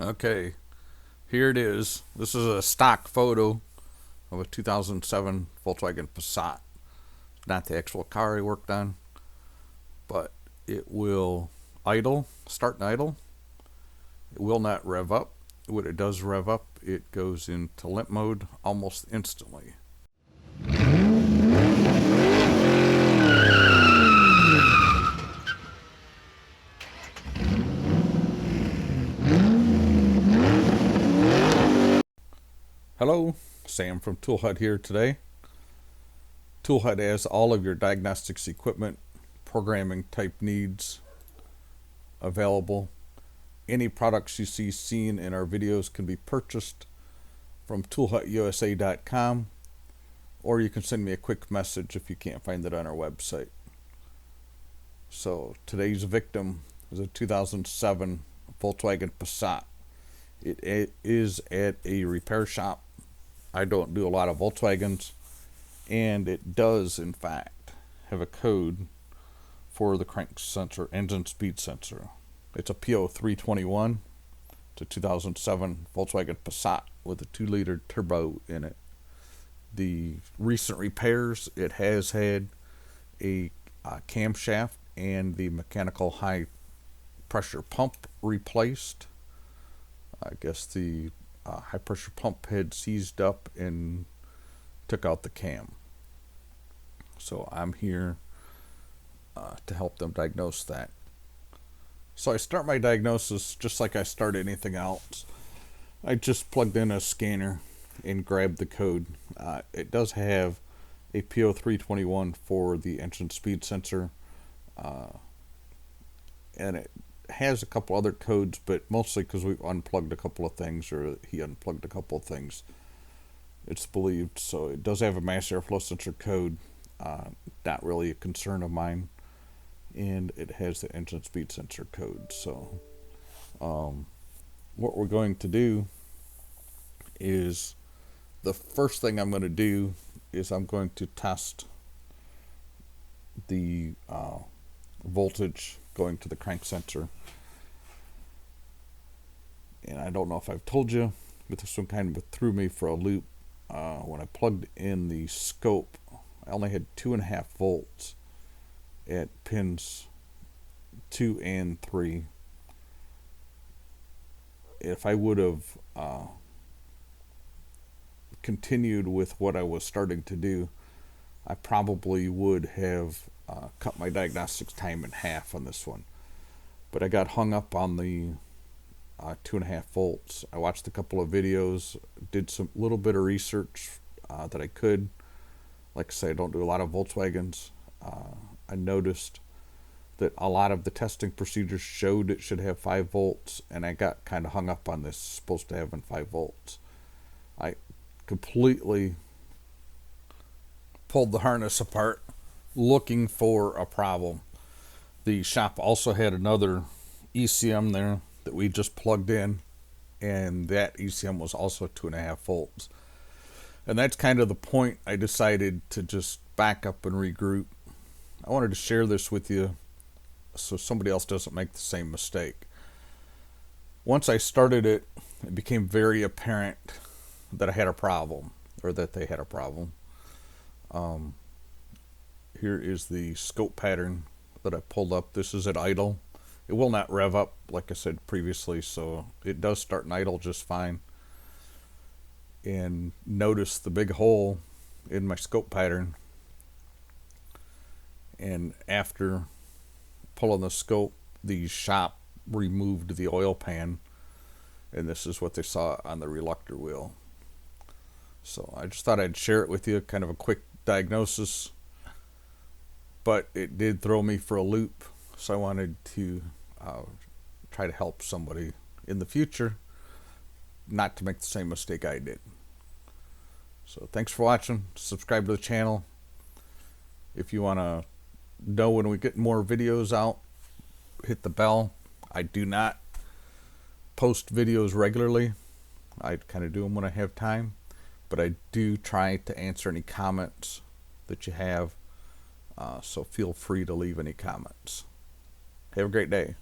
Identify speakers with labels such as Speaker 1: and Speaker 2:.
Speaker 1: Okay, here it is. This is a stock photo of a 2007 Volkswagen Passat. Not the actual car I worked on, but it will start and idle. It will not rev up. When it does rev up, it goes into limp mode almost instantly. Hello, Sam from Tool Hut here today. Tool Hut has all of your diagnostics equipment, programming type needs available. Any products you see seen in our videos can be purchased from toolhutusa.com, or you can send me a quick message if you can't find it on our website. So today's victim is a 2007 Volkswagen Passat. It is at a repair shop. I don't do a lot of Volkswagens, and it does in fact have a code for the crank sensor, engine speed sensor. It's a P0321. It's a 2007 Volkswagen Passat with a 2-liter turbo in it. The recent repairs, it has had a camshaft and the mechanical high pressure pump replaced. I guess the high pressure pump had seized up and took out the cam. So I'm here to help them diagnose that. So I start my diagnosis just like I start anything else. I just plugged in a scanner and grabbed the code. It does have a P0321 for the engine speed sensor, and it has a couple other codes, but mostly because we've unplugged a couple of things, or he unplugged a couple of things, it's believed. So it does have a mass airflow sensor code, not really a concern of mine, and it has the engine speed sensor code. So what we're going to do is, the first thing I'm going to do is I'm going to test the voltage going to the crank sensor. And I don't know if I've told you, but this one kind of threw me for a loop. When I plugged in the scope, I only had 2.5 volts at pins 2 and 3. If I would have continued with what I was starting to do, I probably would have cut my diagnostics time in half on this one. But I got hung up on the 2.5 volts. I watched a couple of videos, did some little bit of research that I could. Like I say, I don't do a lot of Volkswagens. I noticed that a lot of the testing procedures showed it should have 5 volts, and I got kind of hung up on this supposed to have 5 volts. I completely pulled the harness apart looking for a problem. The shop also had another ECM there that we just plugged in, and that ECM was also 2.5 volts. And that's kind of the point I decided to just back up and regroup. I wanted to share this with you so somebody else doesn't make the same mistake. Once I started it, it became very apparent that I had a problem, or that they had a problem. Here is the scope pattern that I pulled up. This is at idle. It will not rev up, like I said previously, so it does start in idle just fine. And notice the big hole in my scope pattern. And after pulling the scope, the shop removed the oil pan, and this is what they saw on the reluctor wheel. So I just thought I'd share it with you, kind of a quick diagnosis, but it did throw me for a loop, so I wanted to try to help somebody in the future not to make the same mistake I did. So thanks for watching. Subscribe to the channel. If you want to know when we get more videos out, hit the bell. I do not post videos regularly. I kind of do them when I have time, but I do try to answer any comments that you have, so feel free to leave any comments. Have a great day.